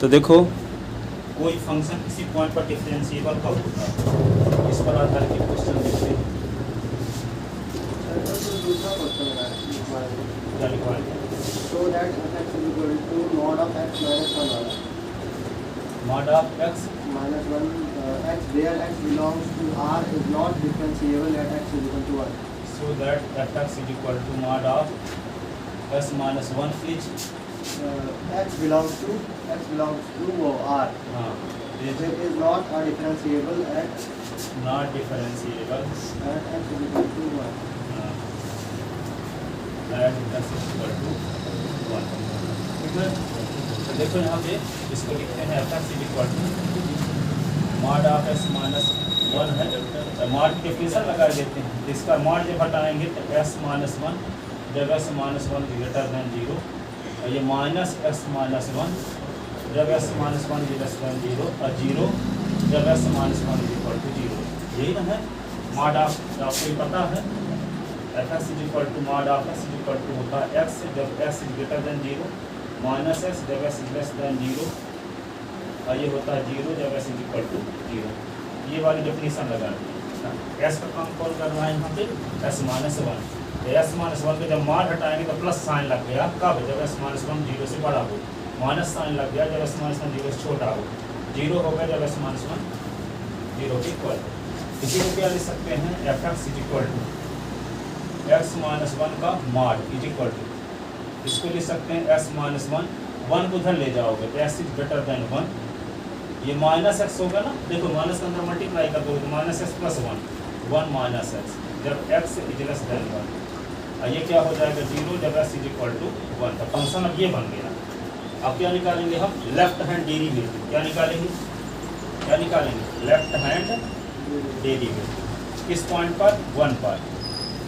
तो देखो कोई फंक्शन किसी पॉइंट पर डिफरेंशिएबल कब होता है, इस पर आधारित क्वेश्चन देखते हैं। क्या लिखवाएंगे? So that f(x) is equal to mod of x minus 1 वाला mod of x minus 1 x where x belongs to R is not differentiable at x is equal to 1. so that fx is equal to mod of s minus 1 is X belongs to R. is It is not a differentiable at not differentiable x is equal to 1. at x is equal to 1। ठीक है, तो देखो यहाँ पे इसको लिखते हैं fx is equal to mod of s minus 1 है, तो mod की डेफिनेशन लगा देते हैं। इसका mod जब हटाएंगे तो s minus 1 जब s minus 1 ग्रेटर देन 0, और ये माइनस s minus 1 जब s minus 1 ग्रेटर देन 0, और 0 जब s minus 1 इक्वल टू 0। यही ना है mod of, आपको ये पता है fx is equal to mod of s is equal to होता है x जब s is greater than 0, minus s जब s is less than 0, और ये होता है 0 जब s is equal to 0। ये वाली डेफिनेशन लगा दी। s का काम कौन कर रहा है यहाँ पे? s minus 1। s minus 1 पे जब mod हटाएंगे तो प्लस साइन लग गया, कब? जब s minus 1 0 से बड़ा हो। माइनस साइन लग गया जब s minus 1 0 से छोटा हो। 0 हो गया जब s minus 1 0 के इक्वल। इसी को क्या लिख सकते हैं? fx is equal to x minus 1 का mod is equal to, इसको लिख सकते हैं s minus 1 को उधर ले जाओगे तो s is greater than 1, ये माइनस x होगा ना, देखो माइनस के अंदर मल्टीप्लाई कर दोगे तो minus x plus 1 minus x जब x इज लेस देन 1, और ये क्या हो जाएगा 0 जब s इज इक्वल टू 1। तो फंक्शन अब ये बन गया। अब क्या निकालेंगे हम? Left hand derivative. क्या निकालेंगे? लेफ्ट हैंड डेरिवेटिव किस पॉइंट पर? 1 पर।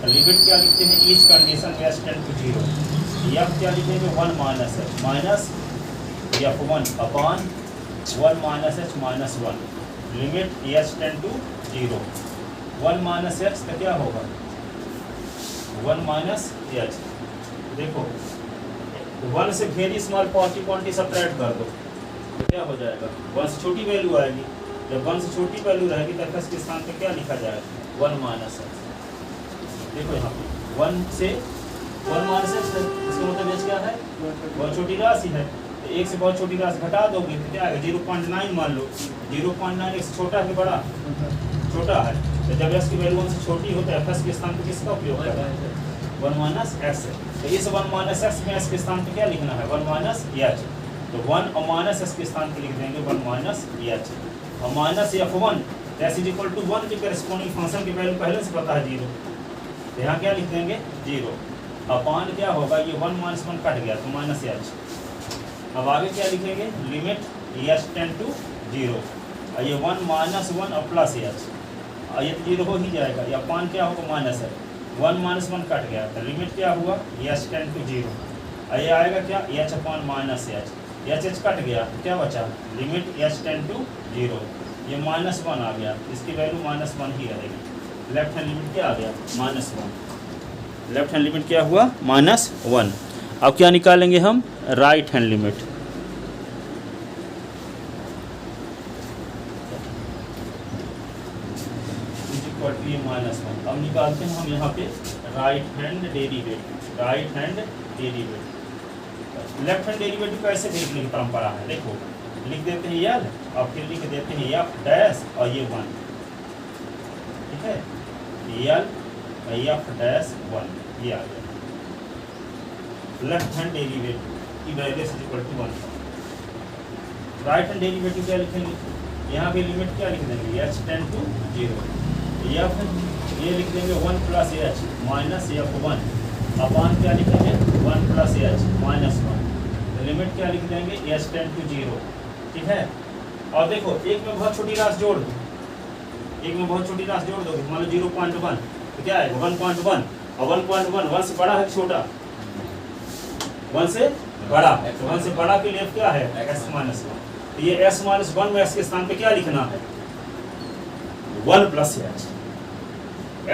लिमिट क्या लिखते हैं? Each condition s tend to 0। f क्या लिखेंगे? 1 minus h minus f1 upon 1 minus h minus 1। Limit s tend to 0। 1 minus h का क्या होगा? 1 माइनस h। देखो 1 से very small positive quantity subtract कर दो तो क्या हो जाएगा? 1 से छोटी वैल्यू आएगी। जब 1 से छोटी वैल्यू रहेगी तो f के स्थान पे क्या लिखा जाएगा? 1 माइनस h। देखो यहाँ पे 1 से 1 माइनस h है, इसका मतलब h क्या है? बहुत छोटी राशि है। तो 1 से बहुत छोटी राशि घटा दोगे तो क्या आएगा? 0.9 मान लो। 0.9 1 से छोटा है बड़ा? छोटा है। तो जब s की वैल्यू 1 से छोटी हो तो f के स्थान पे किसका उपयोग करना है? 1 माइनस x। तो इस 1 माइनस x में s के स्थान पे क्या लिखना है? 1 माइनस h। तो 1 और माइनस s के स्थान पे लिख देंगे 1 माइनस h, और minus f1 s is equal to 1 के करस्पॉन्डिंग फंक्शन की वैल्यू पहले से पता है 0, तो यहाँ क्या लिख देंगे? 0 अपान क्या होगा? ये 1 माइनस 1 कट गया तो माइनस h। अब आगे क्या लिखेंगे? लिमिट s टेंड टू 0, और ये 1 माइनस 1 और प्लस h, और ये 0 हो ही जाएगा। ये अपान क्या होगा? माइनस है। 1 माइनस 1 कट गया तो लिमिट क्या हुआ? s टेंड टू 0, और ये आएगा क्या? h upon minus h cut गया तो क्या बचा? Limit s tend to 0। ये माइनस 1 आ गया, इसकी वैल्यू माइनस 1 ही रहेगी। लेफ्ट हैंड लिमिट क्या आ गया? माइनस 1। लेफ्ट हैंड लिमिट क्या हुआ? माइनस 1। अब क्या निकालेंगे हम? Right hand limit. ये माइनस 1। अब निकालते हैं हम यहाँ पे right hand derivative. Right hand derivative, left hand derivative कैसे देखने की परंपरा है? देखो लिख देते हैं यल, और फिर लिख देते हैं f डैश और ये 1। ठीक है, यल f डैश 1 ये आ गया। लेफ्ट हैंड डेरिवेटिव की value is equal to 1। Right hand derivative क्या लिखेंगे? यहाँ पे लिमिट क्या लिख देंगे? h tend to 0। f ये लिख देंगे 1 प्लस h माइनस f1 अपान क्या लिखेंगे? 1 प्लस h माइनस 1। तो लिमिट क्या लिख देंगे? s tend to 0। ठीक है, और देखो एक में बहुत छोटी राशि जोड़ दो, एक में बहुत छोटी राशि जोड़ दोगे, मान लो 0.1 तो क्या है? 1.1, और 1.1 1 से बड़ा है छोटा? 1 से बड़ा है। तो 1 से बड़ा के लिए क्या है? s minus 1। तो ये s माइनस 1 में s के स्थान पे क्या लिखना है? 1 प्लस h।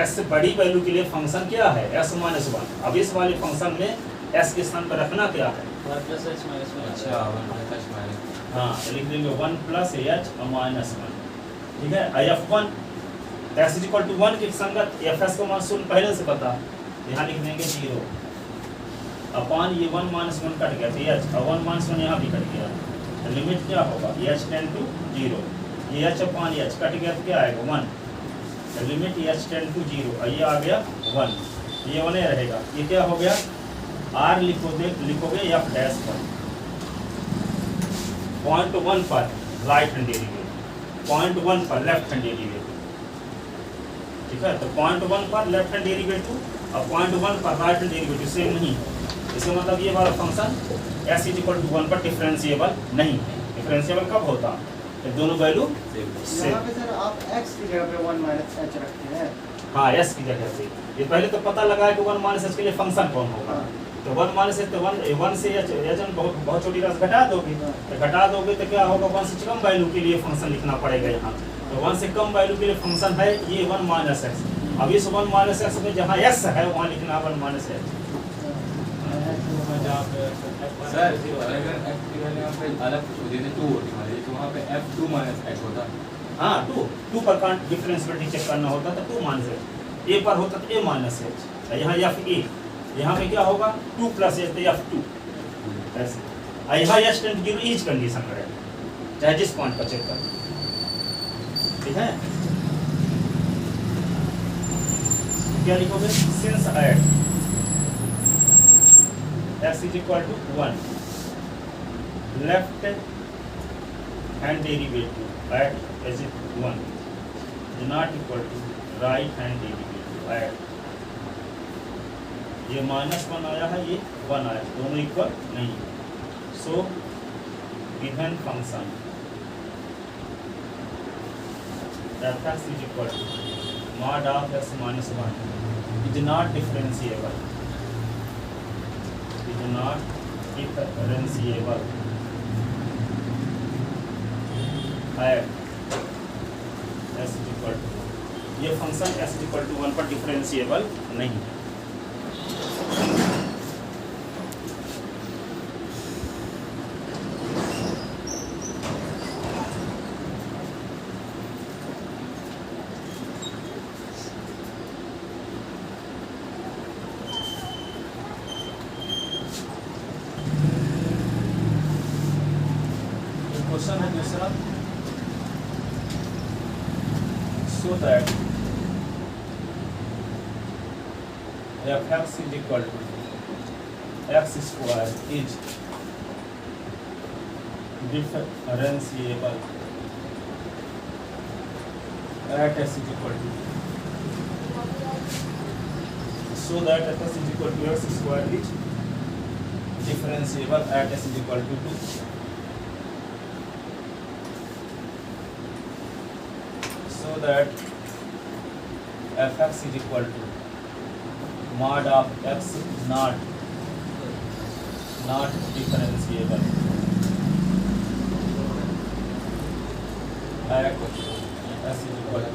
s से बड़ी वैल्यू के लिए फंक्शन क्या है? s minus 1। अब इस वाले फंक्शन में एस के स्थान पर रखना क्या है? अच्छा 1 + h - हाँ, लिख देंगे 1 + h और -1, ठीक है। f1 s = 1 के संगत fs का मान शून्य पहले से पता, यहाँ लिख देंगे 0 अपॉन ये 1 - 1 कट गया तो h और 1 - 1 यहाँ भी कट गया, तो लिमिट क्या होगा? h टेंड टू 0, ये h अपॉन h कट गया तो क्या आएगा? 1, तो लिमिट h टेंड टू 0 और ये आ गया 1, ये 1 ही रहेगा। ये क्या हो गया? r लिखोगे f डैश पर, पॉइंट 1 पर राइट हैंड डेरिवेटिव, पॉइंट 1 पर लेफ्ट हैंड डेरिवेटिव, ठीक है। तो पॉइंट 1 पर लेफ्ट हैंड डेरिवेटिव और पॉइंट 1 पर राइट हैंड डेरिवेटिव सेम नहीं है, इसका मतलब ये वाला फंक्शन s = 1 पर डिफरेंशिएबल नहीं है। डिफरेंशिएबल कब होता? जब दोनों वैल्यू से, यहाँ पे सर आप x की जगह पे 1 - h रखते हैं। हाँ s की जगह से, ये पहले तो पता लगा है कि 1 - h के लिए फंक्शन कौन होगा, तो 1 - h तो 1 से h बहुत छोटी राशि घटा दोगे, तो घटा दोगे तो क्या होगा? 1 से कम वैल्यू के लिए फंक्शन लिखना पड़ेगा यहाँ, तो 1 से कम वैल्यू के लिए फंक्शन है ये 1 - x। अब इस 1 - x में जहाँ s है वहाँ लिखना 1 - h। सर अगर f की वैल्यू यहाँ पे अलग कुछ होती है 2 होती हमारी, तो वहाँ पे f2 - h होता। हाँ, 2 पर डिफरेंशिएबिलिटी चेक करना होता तो 2 - h, a पर होता तो a - h, यहाँ fa, यहाँ पे क्या होगा? 2 + h तो f2 ऐसे, और यहाँ h tend to 0 each condition रहेगा, चाहे जिस पॉइंट पर चेक कर, ठीक है। क्या लिखोगे? Since at s = 1 left hand derivative at s = 1 is not equal to right hand derivative at, ये -1 आया है, ये 1 आया, दोनों इक्वल नहीं है। सो given function f(x) = mod of x - 1 is not differentiable, is not differentiable at s = ये function s = 1 पर डिफरेंशिएबल नहीं है। क्वेश्चन है दूसरा, so that f(x) = x² is differentiable at s = so that f(x) = x² is differentiable at s = 2, so that f(x) = mod of x not differentiable at s = 2।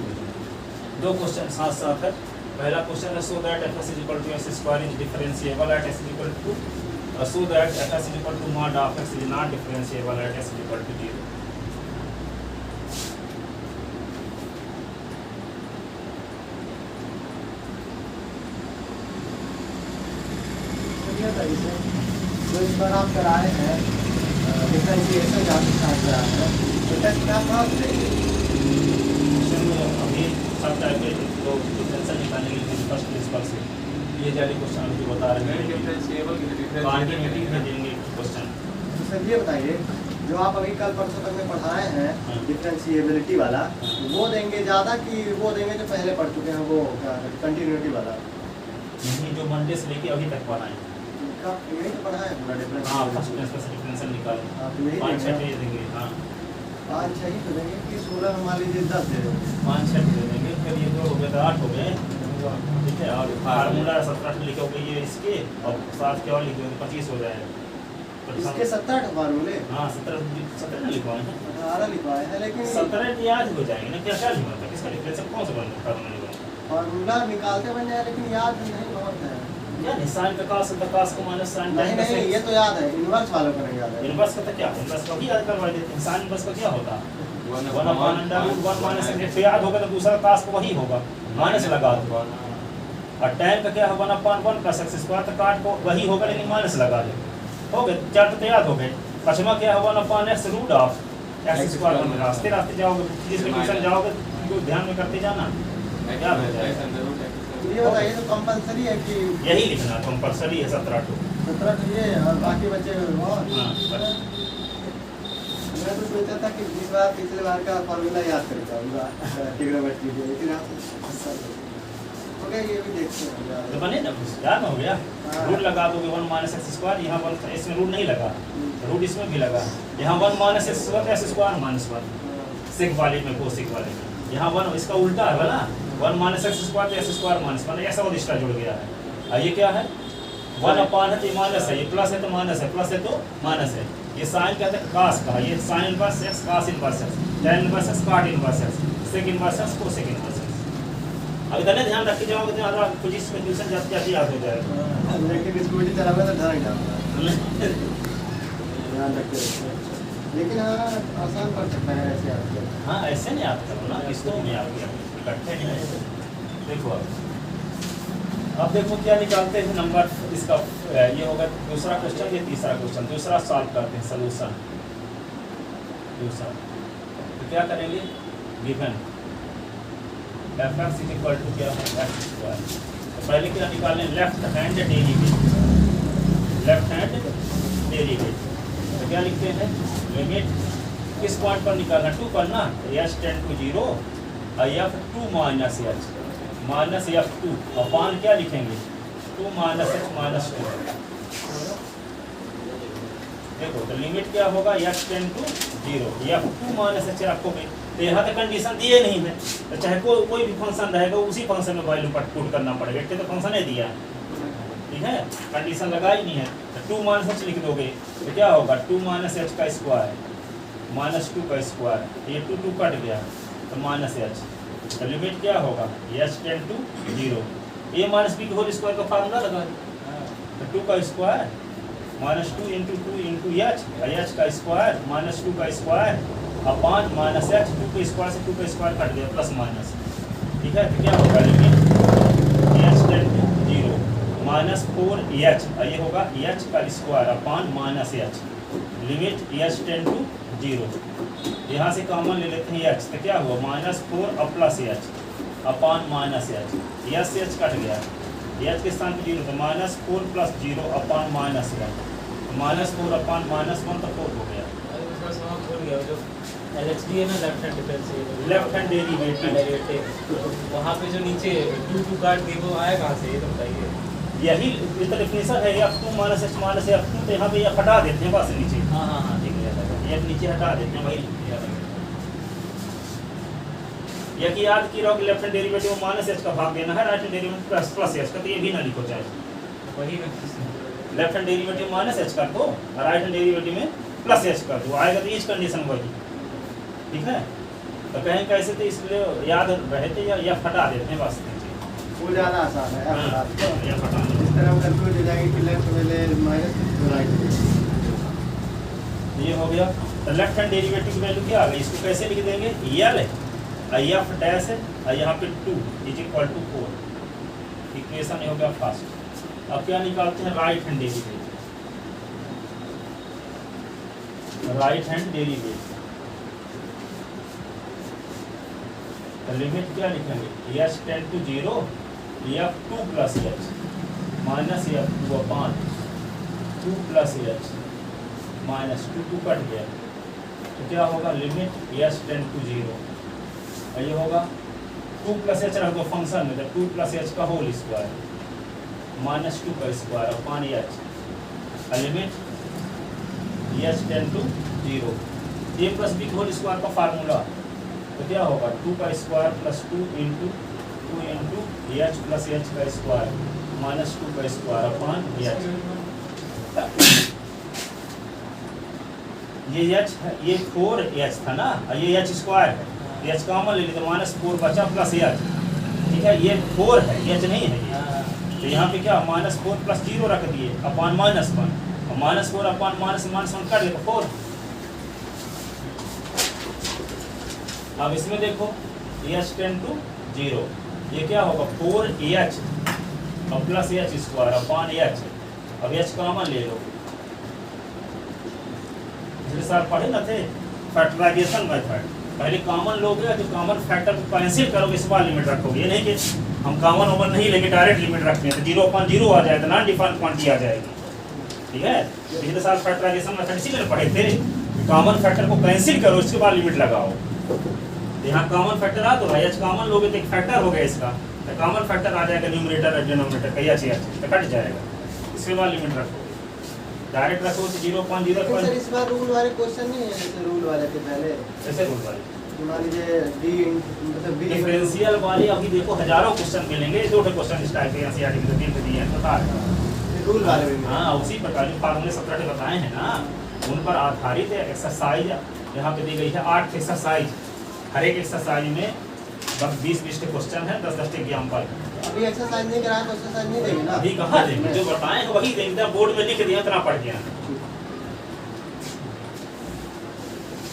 दो question साथ साथ है। पहला क्वेश्चन है so that f(x) = x² is differentiable at s = 2, और so that f(x) = mod of x is not differentiable at s = 0। जो इस बार आप कराए हैं डिफरेंशिएशन जहाँ से स्टार्ट कराए हैं, तो टेस्ट में आप कहाँ से देंगे? अभी सब टाइप के लोग डिफरेंशियल निकालने के लिए फर्स्ट प्रिंसिपल से ये जाली क्वेश्चन हम जो बता रहे हैं क्वांटिटेटिव में देंगे क्वेश्चन। तो सर ये बताइए, जो आप अभी कल परसों तक में पढ़ाए हैं डिफरेंशिएबिलिटी वाला, वो देंगे ज़्यादा कि वो देंगे जो पहले पढ़ चुके हैं, वो कंटिन्यूटी वाला? नहीं, जो मंडे से लेके अभी तक पढ़ाए हैं। यही तो पढ़ाया है पूरा डिफरेंस। हाँ, फर्स्ट प्रिंसिपल से डिफरेंशियल निकालें, हाँ, तो यही 5-6 देंगे। पेज देंगे। हाँ, 5-6 ही तो देंगे कि 16 हम मान लीजिए 10 दे देंगे। 5-6 दे देंगे, फिर ये 2 हो गए तो 8 हो गए, ठीक है। और फार्मूला 17 लिखोगे ये इसके, और 7 के और लिखोगे 25 हो जाएगा। इसके 17 फार्मूले? हाँ, 17 ना लिखवाए हैं, 18 लिखवाए हैं, लेकिन 17 याद हो जाएंगे ना। क्या नहीं बनता, किसका डिफरेंशियल कौन सा बनता फार्मूला? फार्मूला निकालते बन जाए, लेकिन याद नहीं बहुत है। क्या नहीं साइन का cos होता है, cos को माइनस साइन नहीं नहीं, ये तो याद है, इनवर्स वालों को नहीं याद है। इनवर्स का तो क्या इनवर्स का भी याद करवा देते हैं। साइन इनवर्स का क्या होता है 1/√1 माइनस तो याद होगा तो दूसरा cos को वही होगा माइनस लगा दो। और tan का क्या है 1/1 प्लस x स्क्वायर, तो काट को वही होगा लेकिन माइनस लगा दे। हो गए चार तो याद हो गए। पचमा क्या है 1/x root of x square बन रास्ते रास्ते जाओगे जिसमें ट्यूशन जाओगे तो ध्यान में करते जाना क्या हो जाएगा। तो ये बताइए तो कंपलसरी है कि यही लिखना कंपलसरी है 17 टू 17 ये और बाकी बच्चे और हाँ बस। मैं तो सोचा था कि इस बार पिछले बार का फॉर्मूला याद कर जाऊंगा ट्रिग्नोमेट्री के, लेकिन आप ओके ये भी देखते हैं तो बने ना कुछ याद हो गया। हाँ। रूट लगा दोगे 1 माइनस एक्स स्क्वायर, यहाँ 1 इसमें रूट नहीं लगा, रूट इसमें भी लगा। यहाँ 1 माइनस एक्स स्क्वायर माइनस 1 सेक वाले में कोसेक वाले में, यहाँ 1 इसका उल्टा है ना 1 माइनस एक्स स्क्वायर तो एक्स स्क्वायर माइनस 1 ऐसा और एक्स्ट्रा जुड़ गया है। और ये क्या है 1 अपान है तो ये माइनस है, ये प्लस है तो माइनस है, प्लस है तो माइनस है। ये साइन कहते हैं cos का, ये sine inverse x cos inverse x, tan inverse x cot inverse x, sec inverse x cosec inverse x। अब इतना ध्यान रख के जाओगे तो अगर कुछ इसमें ट्यूशन जाते जाते याद हो जाएगा। लेकिन स्कूटी चलाऊंगा तो डर जाऊंगा, ध्यान रखते रहिए। लेकिन हाँ आसान पड़ सकता है ऐसे आपके। हाँ ऐसे नहीं याद करो ना, किस्तों में याद किया इकट्ठे नहीं है। देखो अब देखो क्या निकालते हैं नंबर इसका, ये होगा दूसरा क्वेश्चन, ये तीसरा क्वेश्चन। दूसरा सॉल्व करते हैं सॉल्यूशन दूसरा। तो क्या करेंगे गिवन fx इक्वल टू क्या है x स्क्वायर। तो पहले क्या निकालें left hand derivative, left hand derivative. तो क्या लिखते हैं लिमिट किस पॉइंट पर निकालना 2 पर ना, h टेंड टू 0 और f2 minus h minus f2 अपान क्या लिखेंगे 2 माइनस h माइनस 2। देखो तो लिमिट क्या होगा h tend to 0 f2 minus h रखोगे तो यहाँ तक कंडीशन दिए नहीं है, तो चाहे कोई भी फंक्शन रहेगा उसी फंक्शन में वैल्यू पुट करना पड़ेगा। तो फंक्शन है दिया ठीक है, कंडीशन लगा ही नहीं है। तो 2 माइनस h लिख दोगे तो क्या होगा 2 माइनस h का स्क्वायर माइनस 2 का स्क्वायर, ये 2 कट गया तो माइनस h। तो लिमिट क्या होगा h tend to 0 a minus b whole square का फार्मूला लगा तो 2 का स्क्वायर माइनस 2 इंटू h का स्क्वायर माइनस 2 का स्क्वायर अपान माइनस h 2 के स्क्वायर से 2 का स्क्वायर कट गया प्लस माइनस। ठीक है तो क्या होगा limit h tend to 0 minus 4h और ये होगा h का square upon minus h limit h tend to 0। यहाँ से कॉमन ले लेते हैं h तो क्या हुआ माइनस 4 और plus h upon minus h से h कट गया h के स्थान पर 0 तो minus 4 plus 0 upon minus 1 minus 4 upon minus 1 तो 4 हो गया। LHD है ना लेफ्ट हैंड डेरिवेटिव वहाँ पे जो नीचे 2 काट दिए वो आया कहाँ से ये तो बताइए। यही डेफिनेशन है f2 minus h minus f2 तो यहाँ पे ये हटा देते हैं बस नीचे। हाँ ठीक है ये नीचे हटा देते हैं वही या कि याद की रहो कि लेफ्ट हैंड डेरिवेटिव में माइनस h का भाग देना है, right hand derivative plus h का, तो ये भी ना लिखो चाहे वही left hand derivative minus h कर दो और राइट हैंड डेरिवेटिव में प्लस h कर दो, आएगा तो इस कंडीशन वही। ठीक है तो कहें कैसे तो इसलिए याद रहते या हटा देते हैं बस नीचे वो ज़्यादा आसान है या हटा इस तरह हम कैलकुलेट हो जाएगी कि लेफ्ट में ले माइनस राइट। ये हो गया। तो लेफ्ट हैंड डेरिवेटिव की वैल्यू क्या आ गई, इसको कैसे लिख देंगे यल है f डैश है और यहाँ पे 2 इज इक्वल टू 4। इक्वेशन हो गया फर्स्ट। अब क्या निकालते हैं right hand derivative, right hand derivative limit क्या लिखेंगे h tend to 0 f2 plus h minus f2 upon 2 plus h minus 2 cut गया तो क्या होगा लिमिट h टेंड टू 0 और ये होगा 2 प्लस h रख दो फंक्शन में तो 2 प्लस h का होल स्क्वायर माइनस 2 का square upon h limit h tend to 0 a plus b whole square का फार्मूला तो क्या होगा 2 का square plus 2 into h plus h का स्क्वायर माइनस 2 का स्क्वायर अपान h। ये h ये 4h था ना और ये h स्क्वायर है, h कॉमन ले ली तो माइनस 4 बचा प्लस h। ठीक है ये 4 है h नहीं है ये, तो तो यहाँ पे क्या -4 + 0 रख दिए अपॉन -1 और -4 अपॉन -1 कर देगा 4। अब इसमें देखो h टेंड टू 0 ये क्या होगा 4h और प्लस h² अपॉन h। अब h कॉमन ले लो, पिछले साल पढ़े ना थे फैक्टराइजेशन मेथड। पहले कॉमन लोगे जो कॉमन फैक्टर को कैंसिल करोगे इस बार लिमिट रखोगे। ये नहीं कि हम कॉमन ओवर नहीं लेके डायरेक्ट लिमिट रखते हैं तो 0/0 आ जाएगा, नॉन डिफाइंड क्वांटिटी आ जाएगी। ठीक है, पिछले साल फैक्टराइजेशन मेथड इसीलिए पढ़े थे, कॉमन फैक्टर को कैंसिल करो इसके बाद लिमिट लगाओ। यहाँ कॉमन फैक्टर आ तो h कॉमन लोगे तो एक फैक्टर हो गया इसका, तो कॉमन फैक्टर आ जाएगा न्यूमरेटर और डिनोमिनेटर का h तो कट जाएगा, इसके बाद लिमिट रखोगे। डायरेक्ट रखो तो 0.0। सर इस बार रूल वाले क्वेश्चन नहीं है जैसे रूल वाले थे पहले, कैसे रूल वाले मान लीजिए डी मतलब बी डिफरेंशियल वाले अभी देखो हजारों क्वेश्चन मिलेंगे, 2 क्वेश्चन इस टाइप के एनसीईआरटी में 3 दिए हैं बता रहे रूल वाले भी मिले। हाँ उसी प्रकार जो फार्मूले 17 के बताए हैं ना उन पर आधारित है। एक्सरसाइज यहाँ पे दी गई है 8 एक्सरसाइज, हर एक एक्सरसाइज में 20-20 के क्वेश्चन है, 10-10 के एग्जाम्पल। अभी एक्सरसाइज नहीं कराया तो एक्सरसाइज नहीं देंगे ना, अभी कहाँ देंगे, जो बताए हैं वही देंगे, बोर्ड में लिख दिया इतना पढ़ गया।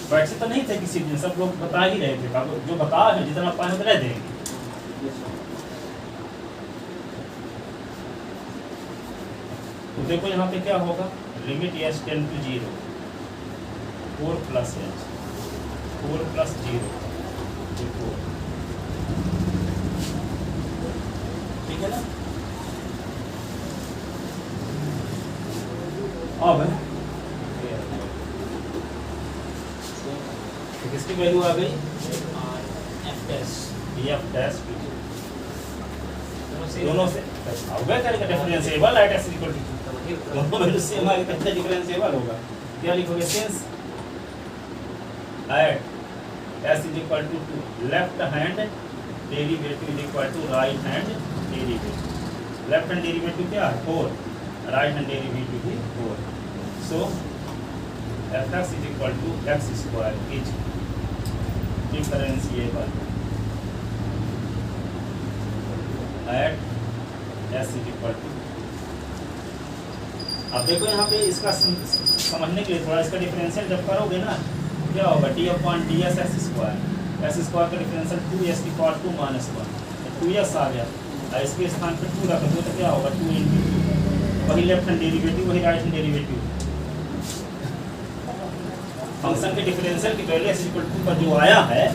वैसे तो नहीं थे किसी दिन, सब लोग बता ही रहे थे, जो बता है जितना पाए उतना देंगे। तो देखो यहाँ पे क्या होगा, limit h tend to 0 4 + h 4 + 0 4। ठीक है ना। अब किसकी वैल्यू आ गई f' दोनों से अब क्या करेगा डिफरेंशिएबल एट x = 2 दोनों वैल्यू सेम आ गई तो डिफरेंशिएबल होगा। क्या लिखोगे since at s = 2 left hand derivative = right hand derivative. Left hand derivative क्या है 4, राइट हैंड डेरिवेटिव भी 4। So fx = x² is differentiable at s = 2। अब देखो यहाँ पे इसका समझने के लिए थोड़ा इसका डिफरेंशियल जब करोगे ना क्या होगा d/ds x² का डिफरेंशियल 2s की पावर 2 - 1 तो 2s आ गया और इसके स्थान पे 2 रख दो तो क्या होगा 2 × 2 वही लेफ्ट हैंड डेरिवेटिव वही राइट हैंड डेरिवेटिव। फंक्शन के डिफरेंशियल की वैल्यू s = 2 पर जो आया है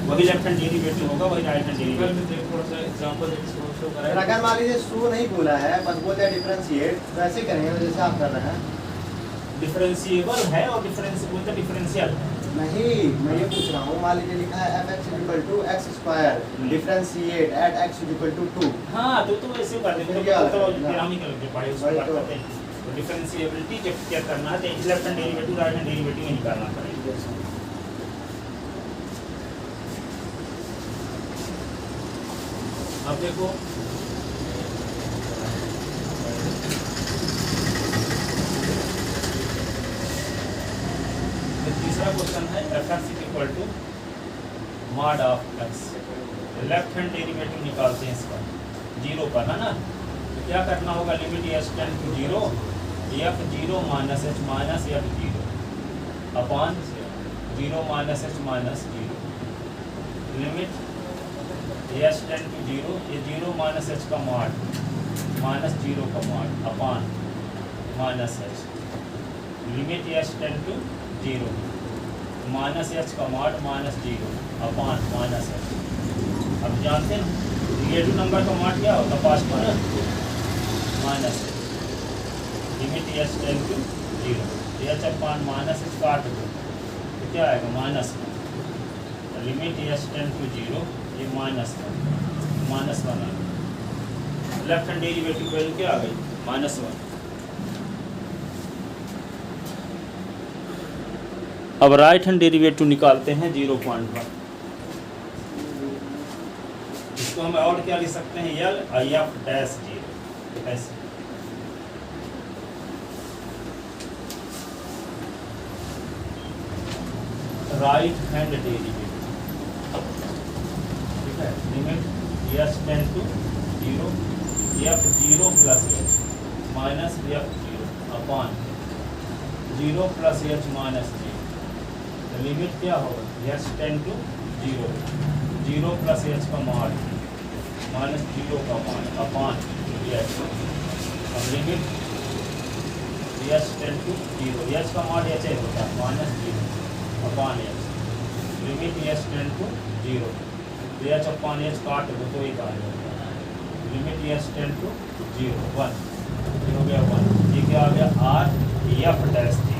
वही लेफ्ट हैंड डेरिवेटिव होगा वही right hand derivative. Example show करा अगर मान लीजिए शो नहीं बोला है बस बोलते हैं डिफरेंशिएट तो ऐसे करेंगे जैसे आप कर रहे हैं। डिफरेंशिएबल है और डिफरेंशियल नहीं मैं ये पूछ रहा हूँ, मान लीजिए लिखा है fx = x² differentiate eight x = 2। हाँ तो ऐसे कर देंगे क्या तो है? ग्रामिकल के पढ़े उसको बात करते हैं। तो डिफरेंशिएबिलिटी जब क्या करना है तो left hand derivative right hand derivative ही निकालना पड़ेगा। अब देखो तीसरा क्वेश्चन है fx = mod of x। Left hand derivative निकालते हैं इसका 0 पर है ना, तो क्या करना होगा limit h tend to 0 f0 - h - f0 upon 0 - h - 0 limit h tend to 0 ये 0 - h का मॉड -0 का mod upon -h limit h tend to 0 -h का मॉड -0 अपॉन -h। अब जानते हैं रिलेटिव नंबर का मॉड क्या होता है पास्ट में -h limit h tend to 0 h upon -h काट दो तो क्या आएगा -1 लिमिट h टेंड टू 0 ये -1 लेफ्ट हैंड डेरिवेटिव वैल्यू क्या आ गई -1। अब राइट हैंड डेरिवेटिव निकालते हैं 0.1। इसको हम और क्या लिख सकते हैं यल f'0 ऐसे। राइट हैंड डेरिवेटिव ठीक है limit h tend to 0 f0 plus H minus f0 upon 0 plus H minus जी। लिमिट क्या होगा, H tend to 0, 0 plus H का मॉड माइनस 0 का मॉड अपॉन एच। अब limit H tend to 0, H का mod H होता है minus 0 upon H. Limit H tend to 0, H upon H काट दो तो एक आ जाएगा। लिमिट एच टेंड टू 0 1, ये हो गया 1, ये क्या आ गया आर एफ डैश टी।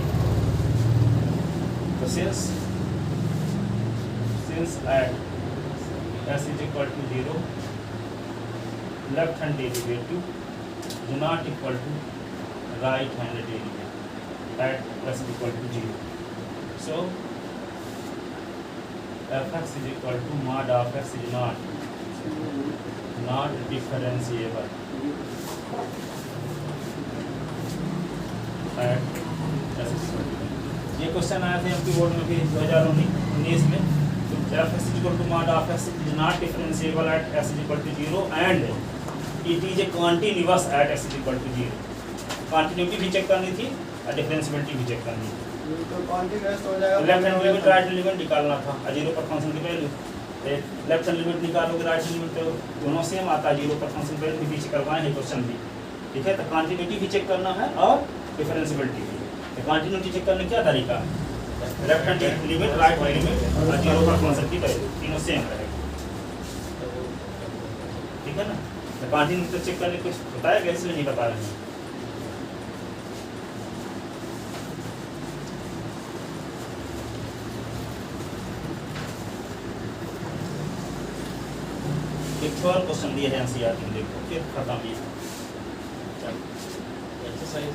तो since at s is equal to 0, left hand derivative do not equal to right hand derivative at s is equal to 0. So fx is equal to mod of x is not differentiable at s is equal to 0. ये question आया था MP board में भी 2019 में। तो fx is equal to mod of x is not differentiable at s is equal to 0 and it is a continuous at s is equal to 0. Continuity भी check करनी थी और डिफरेंशियबिलिटी भी चेक करनी थी। तो कॉन्टिन्यूअस हो जाएगा, left hand limit right hand limit निकालना था, 0 पर फंक्शन की वैल्यू लेफ्ट हैंड लिमिट निकालोगे राइट हैंड लिमिट तो दोनों सेम आता है, 0 पर फंक्शन वैल्यू भी चेक करवाए हैं क्वेश्चन भी, ठीक है। तो कंटिन्यूटी भी चेक करना है और डिफरेंशियबिलिटी भी। तो कंटिन्यूटी चेक करने क्या तरीका है, left hand limit right hand limit और 0 पर फंक्शन की वैल्यू तीनों सेम रहेगी, ठीक है ना। तो कंटिन्यूटी चेक करने कुछ बताया गया, इसलिए नहीं बता रहे हैं। एक और क्वेश्चन दिए हैं एनसीईआरटी में, देखो फिर खत्म ये एक्सरसाइज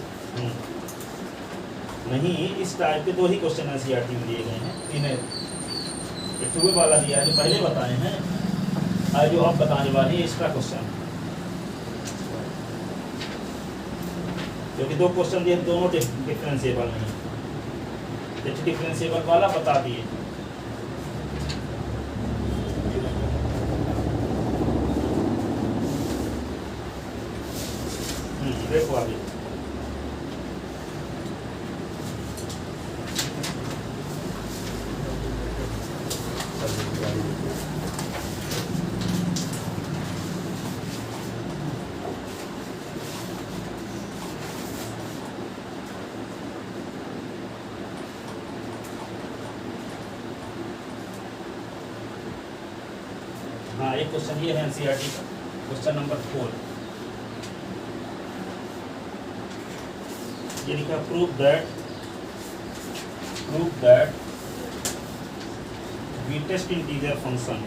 नहीं, इस टाइप के 2 ही क्वेश्चन एनसीईआरटी में दिए गए हैं, इन्हें एक वाला दिया है जो पहले बताए हैं और जो आप बताने वाले हैं एक्स्ट्रा क्वेश्चन, क्योंकि 2 क्वेश्चन दिए दोनों डिफरेंशिएबल नहीं, डिफरेंशिएबल वाला बता दिए। देखो आगे हाँ, एक क्वेश्चन ये है एनसीईआरटी का, क्वेश्चन नंबर 4। ये लिखा prove that greatest integer function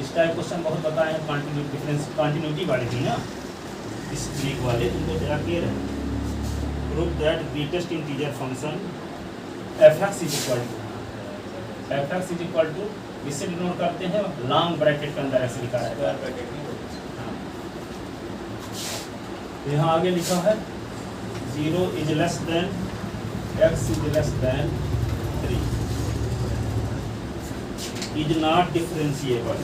इस टाइप क्वेश्चन बहुत बताए हैं, कंटिन्यूटी वाले थी ना, इस ब्रेक वाले तुमको जरा क्लियर है। Prove that greatest integer function fx is equal to इससे डिनोट करते हैं लॉन्ग ब्रैकेट के अंदर ऐसे लिखा है, यहाँ आगे लिखा है 0 is less than x is less than 3 is not differentiable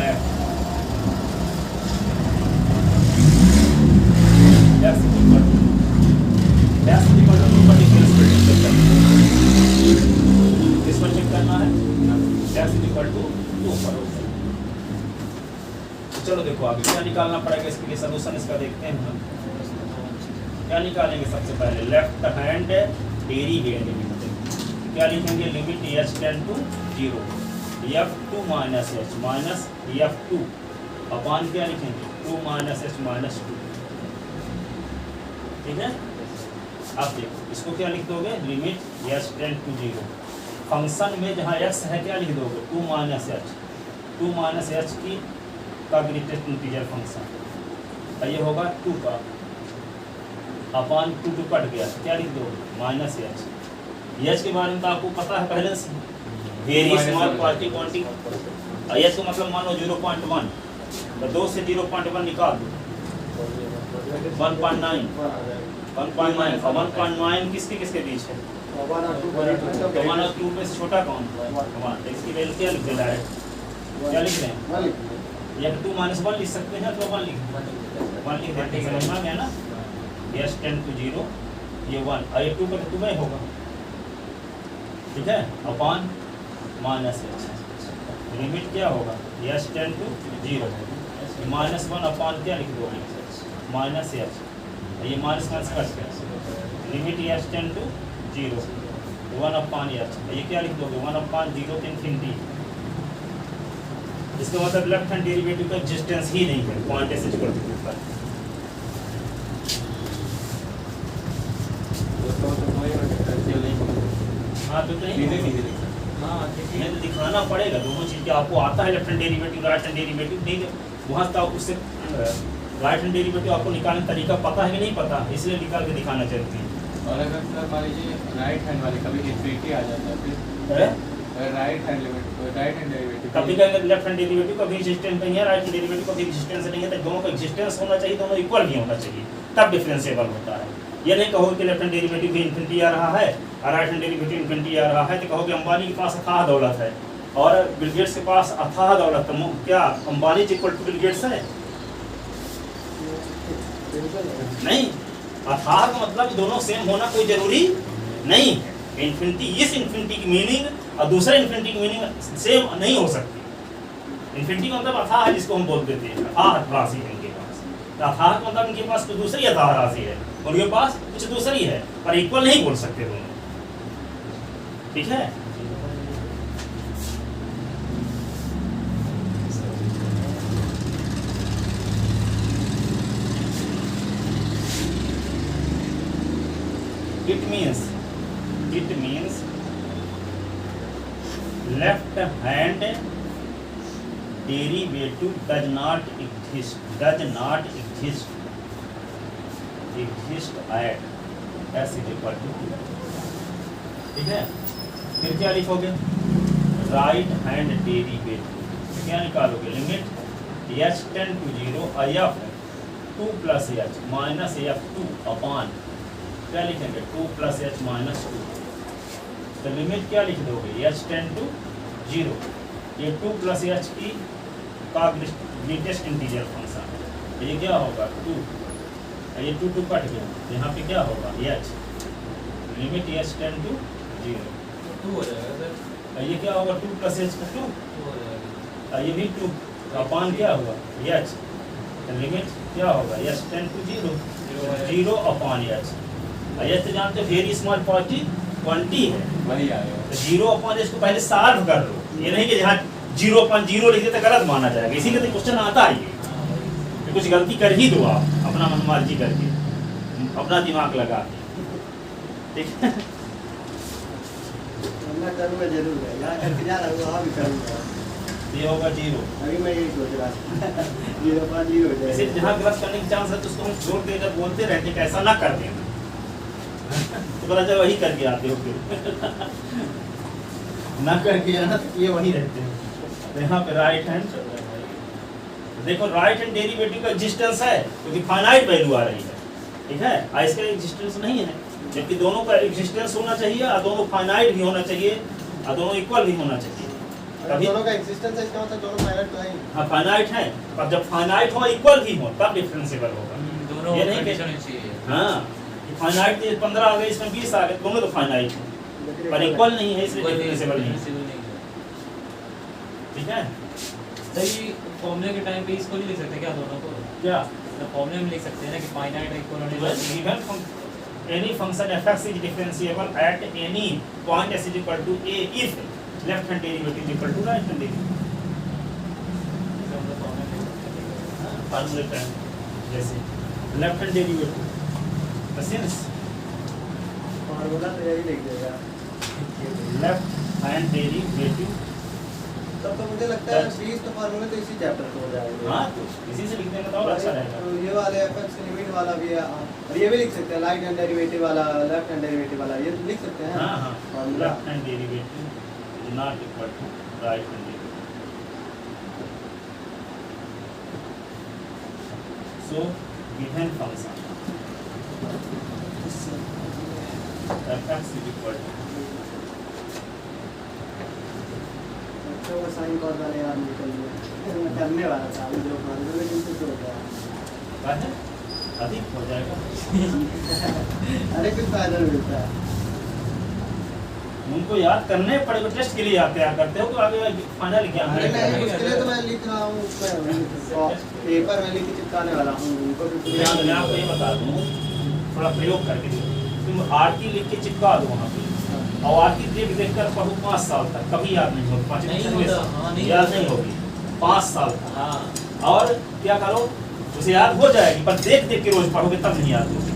at check करना है चलो देखो आगे क्या निकालना पड़ेगा, इसके लिए सलूशन इसका देखते हैं हम क्या निकालेंगे। सबसे पहले लेफ्ट हैंड डेरिवेटिव क्या लिखेंगे, limit H tend to 0 f2 minus h minus f2 upon क्या लिखेंगे 2 माइनस एच माइनस 2, ठीक है। अब देखो इसको क्या लिख दोगे, limit H tend to 0 function में जहाँ x है क्या लिख दोगे 2 माइनस एच की का ग्रेटेस्ट इंटीजर फंक्शन, ये होगा 2 का अपॉन 2 कट गया क्या लिख दोगे माइनस एच के बारे में तो आपको पता है पहले से, वेरी स्मॉल क्वांटिटी और एच का मतलब मानो 0.1, तो 2 से 0.1 निकाल दो 1.9 1.9 और 1.9 किसके किसके बीच है? तो 1 और 2 में से छोटा कौन? 1। इसकी वैल्यू क्या लिख देना है? क्या लिख रहे हैं? या 2 - 1 लिख सकते हैं तो 1 लिख देते हैं, समझ में आ गया ना? एच टेंड टू 0 ये 1 और ये 2 का 2 में होगा, ठीक है, अपॉन माइनस एच। लिमिट क्या होगा? एच टेंड टू 0 -1 अपॉन क्या लिख दो? माइनस एच, ये माइनस कट गया, limit H tend to 0 1 upon h, ये क्या लिख दोगे? 1 अपॉन 0 to इन्फिनिटी। इसका मतलब लेफ्ट हैंड डेरिवेटिव का एग्जिस्टेंस ही नहीं है पॉइंट एस इक्वल टू 2 पर। हाँ तो नहीं तो दिखाना पड़ेगा दोनों चीज़, आपको आता है left hand derivative right hand derivative, नहीं वहाँ से उससे राइट हैंड डेरिवेटिव आपको निकालने का तरीका पता है कि नहीं पता, इसलिए निकाल के दिखाना चाहती है। और अगर सर मान लीजिए राइट हैंड वाले कभी इन्फिनिटी आ जाता है, फिर राइट हैंड डेरिवेटिव कभी कहेंगे लेफ्ट हैंड डेरिवेटिव कभी एग्जिस्टेंस नहीं है, राइट हैंड डेरिवेटिव कभी एग्जिस्टेंस नहीं है, तो दोनों का एग्जिस्टेंस होना चाहिए, दोनों इक्वल भी होना चाहिए, तब डिफरेंशिएबल होता है। ये नहीं कहोगे कि लेफ्ट हैंड डेरिवेटिव भी इन्फिनिटी आ रहा है और राइट हैंड डेरिवेटिव इन्फिनिटी आ रहा है, तो कहोगे अंबानी के पास अथाह दौलत है और बिल गेट्स के पास अथाह दौलत है, क्या Ambani equal to Bill Gates है? नहीं, अथाह का मतलब दोनों सेम होना कोई जरूरी नहीं है। इन्फिनिटी, इस इन्फिनिटी की मीनिंग और दूसरे इन्फिनिटी की मीनिंग सेम नहीं हो सकती। इन्फिनिटी का मतलब अथाह है, जिसको हम बोल देते हैं अथाह राशि है इनके पास, तो अथाह का मतलब इनके पास कुछ दूसरी अथाह राशि है, उनके पास कुछ दूसरी है, पर इक्वल नहीं बोल सकते दोनों, ठीक है? It means left hand derivative does not exist at s is equal to 2, ठीक है? फिर क्या लिखोगे? राइट हैंड डेरिवेटिव क्या निकालोगे? Limit H tend to 0 f 2 plus H minus f 2 upon क्या लिखेंगे? 2 प्लस एच माइनस 2, तो लिमिट क्या लिख दोगे? एच टेंड टू 0, ये 2 प्लस एच की का ग्रेटेस्ट इंटीजर फंक्शन है, तो ये क्या होगा? 2, ये 2 कट गया, यहाँ पे क्या होगा? H, limit H tend to 0 2 हो जाएगा सर, ये क्या होगा? 2 प्लस एच का 2 हो जाएगा, ये भी 2 अपॉन क्या हुआ? एच, लिमिट क्या होगा? H tend to 0 upon h, तो जानते हो वेरी स्मॉल पॉजिटिव 20 है, वही आएगा। तो 0 अपॉन एच को पहले सॉल्व कर लो, ये नहीं कि जहाँ 0/0 लिख देते गलत माना जाएगा, इसीलिए तो क्वेश्चन आता है ये, कुछ गलती कर ही दो आप अपना मनमर्जी करके, अपना दिमाग लगा के, ठीक है? मैं करूँगा जरूर है, यहाँ करके जा रहा हूँ वहाँ भी करूँगा, ये होगा 0, अभी मैं यही सोच रहा था 0/0 हो इसे जाएगा। जहाँ गलत करने की चांस है तो उसको हम जोर देकर बोलते रहते हैं कि ऐसा ना कर देना, तो पता चला वही करके आते हो फिर ना करके आना, तो ये वही रहते हैं। तो यहाँ पे राइट हैंड, देखो राइट हैंड डेरिवेटिव का एग्जिस्टेंस है क्योंकि फाइनाइट वैल्यू आ रही है, ठीक है? इसका एग्जिस्टेंस नहीं है, जबकि दोनों का एग्जिस्टेंस होना चाहिए और दोनों फाइनाइट भी होना चाहिए और दोनों इक्वल भी होना चाहिए। अगर दोनों का एक्सिस्टेंस है, इसका मतलब दोनों फाइनाइट तो है ही। हाँ फाइनाइट है, अब जब फाइनाइट हो इक्वल भी हो तब डिफरेंशिएबल होगा, दोनों ये नहीं कि- कंडीशन चाहिए। हाँ फाइनाइट 15 आ गए, इसमें 20 आ गए, दोनों तो फाइनाइट है पर इक्वल नहीं है, इसलिए डिफरेंशिएबल नहीं है, ठीक है? सही फॉर्मूले के टाइम पे इसको नहीं लिख सकते क्या दोनों को? क्या तो फॉर्मूले में लिख सकते हैं ना कि फाइनाइट है इक्वल होने चाहिए। given any function f(x) is differentiable at any point s is equal to a if left hand derivative is equal to right hand derivative, इसे हम लोग फॉर्मूले में लिख सकते हैं। फार्मूले टाइम जैसे left hand derivative since formula तो यही लिख देगा। लेफ्ट हैंड डेरिवेटिव, तब तो मुझे लगता है 20 तो फार्मूले तो इसी चैप्टर को हो जाएंगे। हाँ तो इसी से लिख देंगे तो और अच्छा रहेगा। तो ये वाले एफ(x) लिमिट वाला भी है, और ये भी लिख सकते हैं राइट हैंड डेरिवेटिव वाला, लेफ्ट हैंड डेरिवेटिव वाला, ये तो लिख सकते हैं। हाँ हाँ formula left hand derivative is not equal to right hand derivative, so given function fx is equal to अच्छा वो साइन कॉस वाले यार निकल गए मैं करने वाला था अभी जो मान लो लेकिन कुछ हो गया क्या है अधिक हो जाएगा। अरे कुछ फायदा नहीं मिलता है उनको याद करने पड़ेगा, टेस्ट के लिए आप तैयार करते हो तो आगे फाइनल क्या अरे है। नहीं उसके लिए तो मैं लिख रहा हूँ पेपर में लिख के चिपकाने वाला हूँ उनको भी मैं आपको ये बता दूँ, थोड़ा प्रयोग करके देखो, तुम आरती लिख के चिपका दो वहाँ पे और आरती देख कर पढ़ो 5 साल तक, कभी याद नहीं होगी, 5 नहीं छः होता, साल हाँ, नहीं याद होता। नहीं होगी 5 साल तक। हाँ और क्या करो, उसे याद हो जाएगी पर देख देख के रोज पढ़ोगे तब नहीं याद होगी,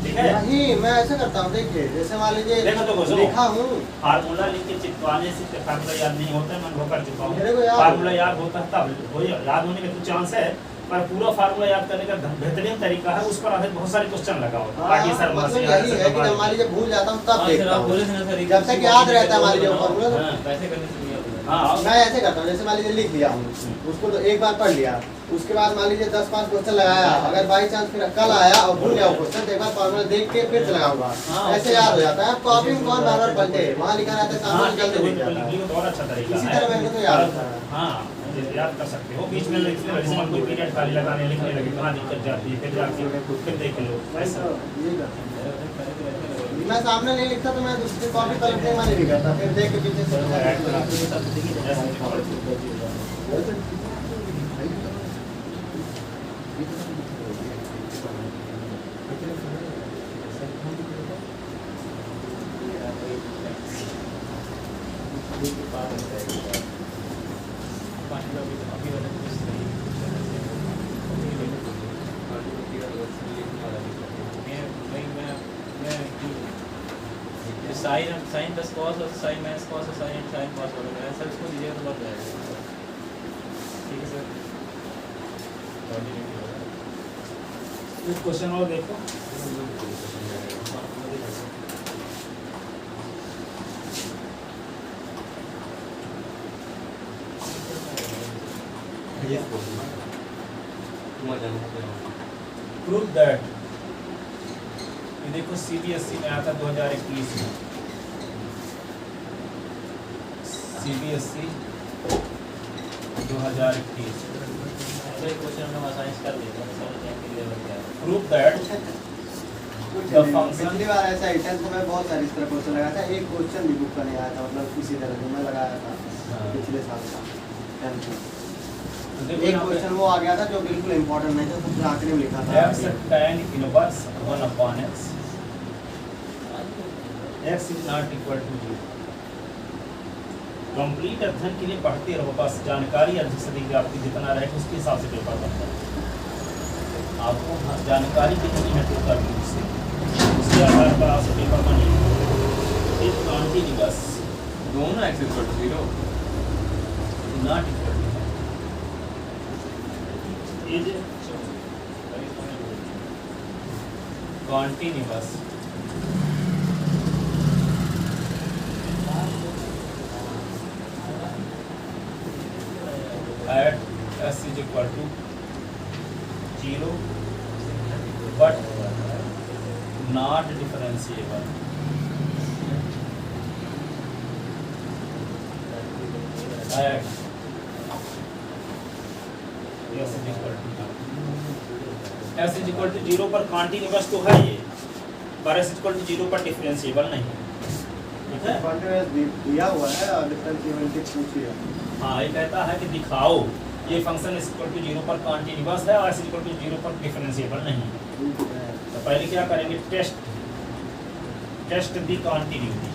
ठीक है। नहीं मैं ऐसा करता हूँ देखिए जैसे मान लीजिए देखो तो सुनो। लिखा हूँ फार्मूला लिख के चिपकाने से फार्मूला याद नहीं होता है, मैं होकर चुका मेरे को हूँ। याद फार्मूला याद होता है तब वो याद होने का तो चांस है, पर पूरा फार्मूला याद करने का बेहतरीन तरीका है, उस पर आधारित बहुत सारे क्वेश्चन लगाओ। पार्टीशन मतलब यही है कि जब मान लीजिए भूल जाता हूँ तब हाँ, देखता सर, आप हूँ बोले थे ना सर, जब तक याद रहता है मान लीजिए वो फॉर्मूला तो हाँ। वैसे करने से नहीं आता। हाँ मैं ऐसे करता हूँ जैसे मान लीजिए लिख लिया हूँ उसको तो एक बार पढ़ लिया, उसके बाद मान लीजिए 10-5 क्वेश्चन लगाया, अगर बाई चांस फिर कल आया और भूल गया वो क्वेश्चन तो एक बार फॉर्मूला देख के फिर से लगाऊंगा, हाँ, ऐसे याद हो जाता है। कॉपी में कौन बार बार पलटे, वहाँ लिखा रहता है हाँ, सामने निकलते ठीक दिख है, जाता है। लिखने का और अच्छा तरीका इसी है। तरह मेरे को तो याद होता है। हाँ याद कर सकते हो, बीच में लिखने लगे, जैसे कोई पीरियड खाली लगाने लिखने लगे कहाँ दिक्कत जाती है, फिर जाके फिर देख लो ऐसा। यही करता हूँ। मैं सामने नहीं लिखता तो मैं दूसरी कॉपी पलटने में नहीं करता, फिर देख के पीछे से साइन प्लस कॉस और साइन माइनस कॉस और साइन कॉस वगैरह सर इसको दीजिएगा तो बहुत जाएगा। ठीक है सर, कुछ क्वेश्चन और देखो। प्रूव दैट, ये देखो सीबीएसई में आता 2021 में, सीबीएसई 2021 तो एक क्वेश्चन हम साइंस कर लेंगे, समझ जाएंगे कि लेवल क्या है। प्रूव दैट कुछ The नहीं। function- पिछली बार ऐसा ही 10th में बहुत सारी इस तरह क्वेश्चन लगाया था, एक क्वेश्चन भी बुक का नहीं आया था, मतलब इसी तरह जो मैं लगाया था हाँ। पिछले साल का 10th में। देखो एक यहाँ पे क्वेश्चन वो आ गया था जो बिल्कुल इम्पोर्टेंट नहीं था, सबसे आखिरी में लिखा था। x tan inverse 1 upon x, x is not equal to 0। Complete अध्ययन के लिए पढ़ते रहो, बस जानकारी अधिक से अधिक आपकी जितना रहे उसके हिसाब से पेपर बनता है। आपको जानकारी कितनी है टोटल रूप से, उसके आधार पर आपसे पेपर बनेगा। इफ कॉन्टिन्यूअस दोनों x equal to 0 not equal to is continuous at s is equal to 0 but not differentiable at s is equal to 0 पर कॉन्टिन्यूअस तो है ये, पर s equal to 0 पर डिफरेंशिएबल नहीं है, ठीक है। कॉन्टिन्यूअस दिया हुआ है और डिफरेंशिएबिलिटी पूछी है। हाँ ये कहता है कि दिखाओ ये फंक्शन s equal to 0 पर कॉन्टिन्यूअस है और s equal to 0 पर डिफरेंशिएबल नहीं है। तो पहले क्या करेंगे, टेस्ट दी कॉन्टिन्यूटी,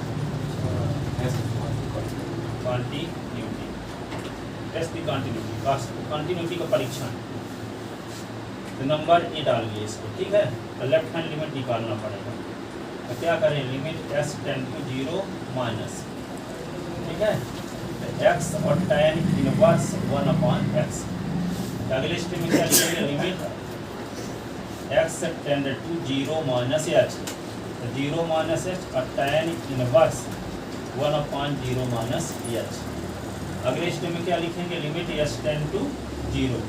टेस्ट दी कॉन्टिन्यूटी का परीक्षण। तो नंबर ए डालिए इसको, ठीक है। तो लेफ्ट हैंड लिमिट निकालना पड़ेगा, तो क्या करें, limit s tend to 0 minus, ठीक है, x और tan इनवर्स 1 अपॉन x। अगले स्टेप में क्या लिखेंगे, limit x tend to 0 minus h, तो 0 माइनस h और tan inverse 1 upon 0 minus h। अगले स्टेप में क्या लिखेंगे, limit s tend to 0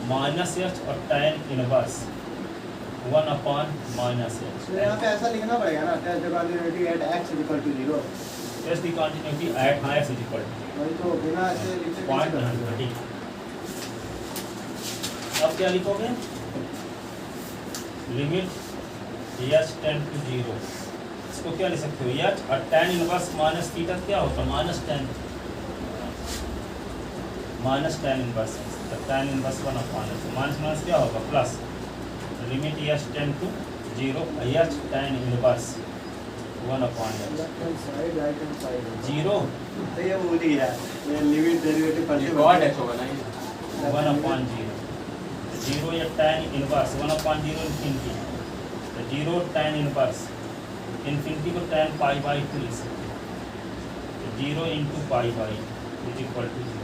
minus h और tan inverse 1 upon minus h. तो यहाँ पे ऐसा लिखना पड़ेगा ना, test the continuity at x equal to 0। Test the continuity at x equal to वही तो बिना ऐसे लिखे पॉइंट कैसे कर 130। अब क्या लिखोगे? लिमिट h टेंड टू 0, इसको क्या लिख सकते हो h और tan इनवर्स माइनस थीटा क्या होता है? माइनस tan इनवर्स, तो tan inverse 1 upon h, minus minus क्या होगा? Plus. Limit h tend to 0 h tan inverse 1 upon h left hand side right hand side 0 तो ये भूल ही है, ये लिमिट डेरिवेटिव पढ़ते ये कॉट एक्स होगा ना ये 1 अपॉन 0, 0 या tan इनवर्स 1 अपॉन 0 इन्फिनिटी, तो 0 tan इनवर्स इन्फिनिटी को tan पाई बाई 2 लिख सकते हैं, 0 into pi by is equal to 0।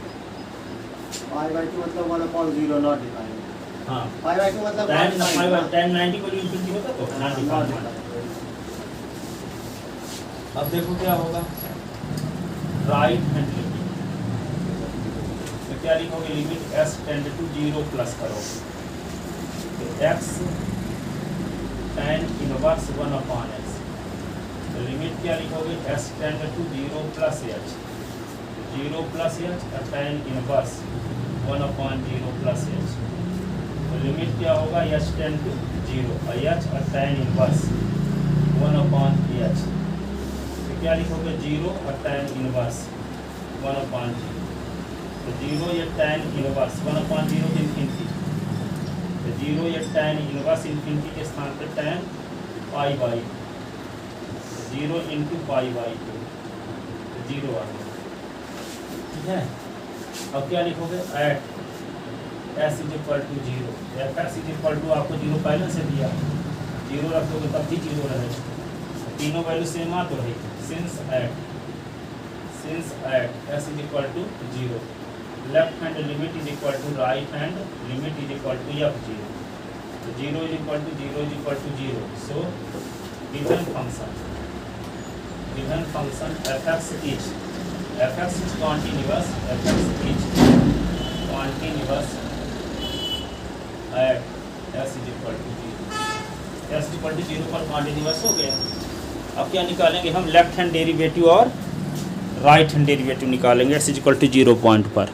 Pi by 2 मतलब 1 अपॉन 0 नॉट डिफाइंड। हाँ, पाई बाई 2 मतलब tan not pi by defined, tan 90 को इन्फिनिटी होता तो not 95 defined। अब देखो क्या होगा? राइट हैंड लिमिट, तो क्या लिखोगे? Limit s tend to 0 plus करोगे, तो x tan inverse 1 upon x, तो लिमिट क्या लिखोगे? s tend to 0 plus h, 0 plus h और tan inverse 1 upon 0 plus h, तो लिमिट क्या होगा? h टेंड टू 0 और h और tan इनवर्स 1 अपॉन h, तो क्या लिखोगे? 0 और tan इनवर्स 1 अपॉन 0, तो 0 या tan इनवर्स 1 अपॉन 0 इन्फिनिटी, तो 0 या tan इनवर्स इन्फिनिटी के स्थान पर tan pi by 0 into pi by 2, तो 0 आ गया। ठीक है, अब क्या लिखोगे? At s is equal to 0, f s is equal to आपको 0 पहले से दिया, 0 रख दोगे तब भी 0 रहेगा, तीनों वैल्यू सेम आ तो है। Since at s is equal to 0, left hand limit is equal to right hand limit is equal to f0, तो 0 is equal to 0 is equal to 0, so given function fx is continuous, fx is continuous at s is equal to 0, s is equal to 0 पर continuous हो गया। अब क्या निकालेंगे हम? Left hand derivative और right hand derivative निकालेंगे s is equal to 0 point पर।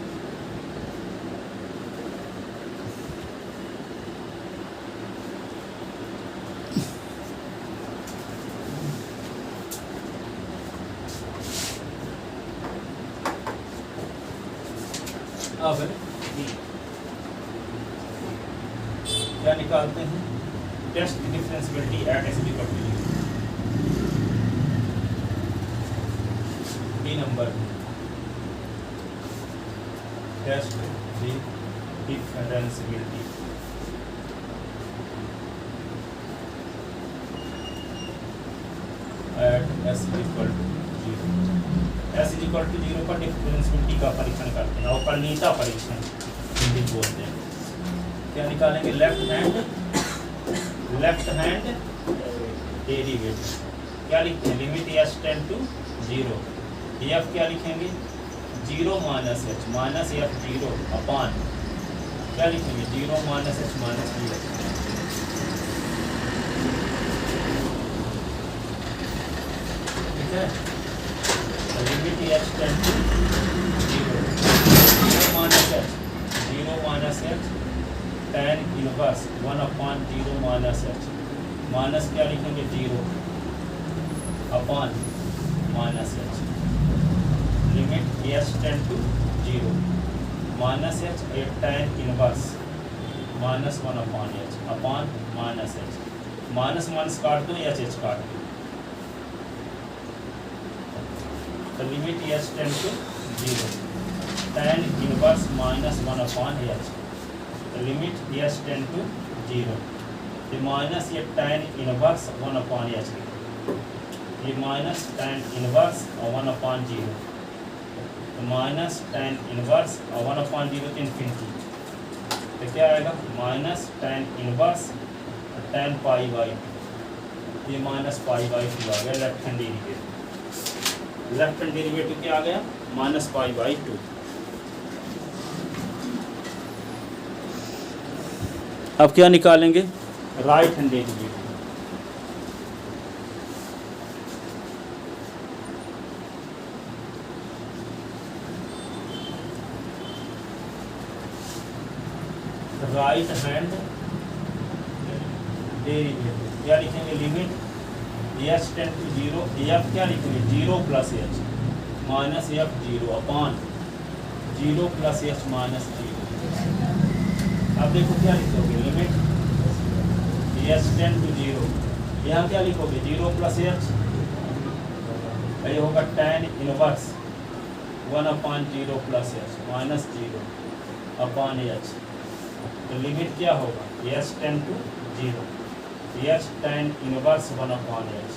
अब क्या निकालते हैं? Test differentiability at s equal to 0, b number test differentiability at s equal to 0, s equal to 0 पर डिफरेंशियबिलिटी का परीक्षण करते हैं, अवकलनीयता परीक्षण हिंदी बोलते हैं। क्या निकालेंगे? लेफ्ट हैंड डेरिवेटिव क्या लिखते हैं? Limit s tend to 0, f क्या लिखेंगे? 0 minus h minus f0 upon क्या लिखेंगे? 0 माइनस h माइनस f, ठीक है। Limit h tend to 0 minus h tan inverse 1 upon 0 minus h, minus क्या लिखेंगे? 0 upon minus h, limit s tend to 0 minus h tan inverse minus 1 upon h upon minus h, minus minus काट दो h काट दो, तो limit s tend to 0 tan inverse minus 1 upon h, limit s tend to 0, ये minus ये tan inverse 1 upon h, ये minus tan inverse 1 upon 0, तो minus tan inverse 1 upon 0 तो इन्फिनिटी, तो क्या आएगा? Minus tan inverse tan pi by, ये minus pi by 2 आ गया left hand derivative. Left hand derivative क्या आ गया? Minus pi by 2। अब क्या निकालेंगे, right hand derivative. Right hand derivative क्या लिखेंगे, limit H tend to zero, f क्या लिखेंगे, zero plus H minus f zero upon zero plus H minus zero. अब देखो क्या लिखोगे, limit H tend to zero, यहाँ क्या लिखोगे, जीरो प्लस एच, ये होगा tan inverse 1 upon zero plus H minus zero upon h. तो लिमिट क्या होगा, H tend to zero, h tan inverse 1 upon h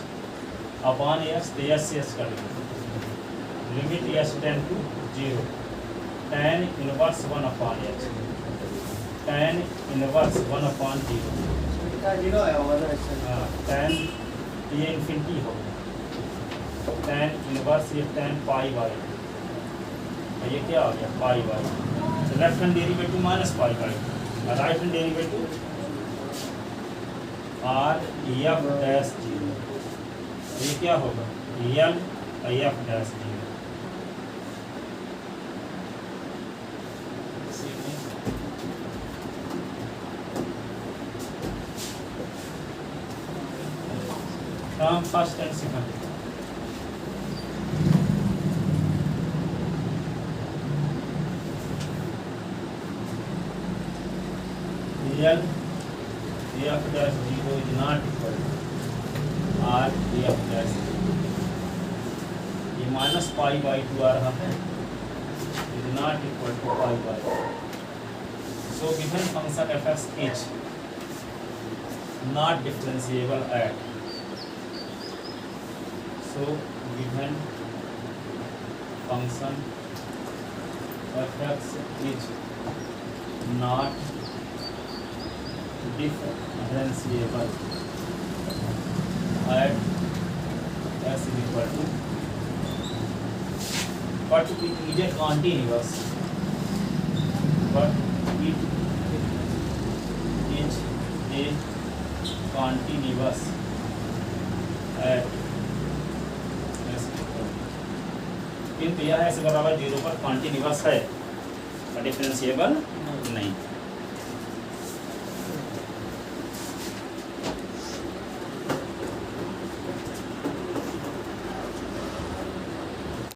upon h, तो एच से एच कर limit H tend to zero tan inverse 1 upon h, tan inverse 1 upon zero, इसका zero आया होगा ना इससे। tan ये इन्फिनिटी होगा, tan इनवर्स ये tan पाई बाई, ये क्या आ गया पाई बाई, तो left hand derivative minus pi by, right hand derivative r F dash zero, ये क्या होगा l f dash zero. From first and second, l f dash zero is not equal to r F dash, ये minus pi by two आ रहा है, is not equal to pi by. So given function f x is not differentiable at, so given function f(x) is not differentiable at s is equal to, but it is a continuous, but it is a continuous at किंतु यह ऐसे बराबर zero पर continuous है, differentiable नहीं।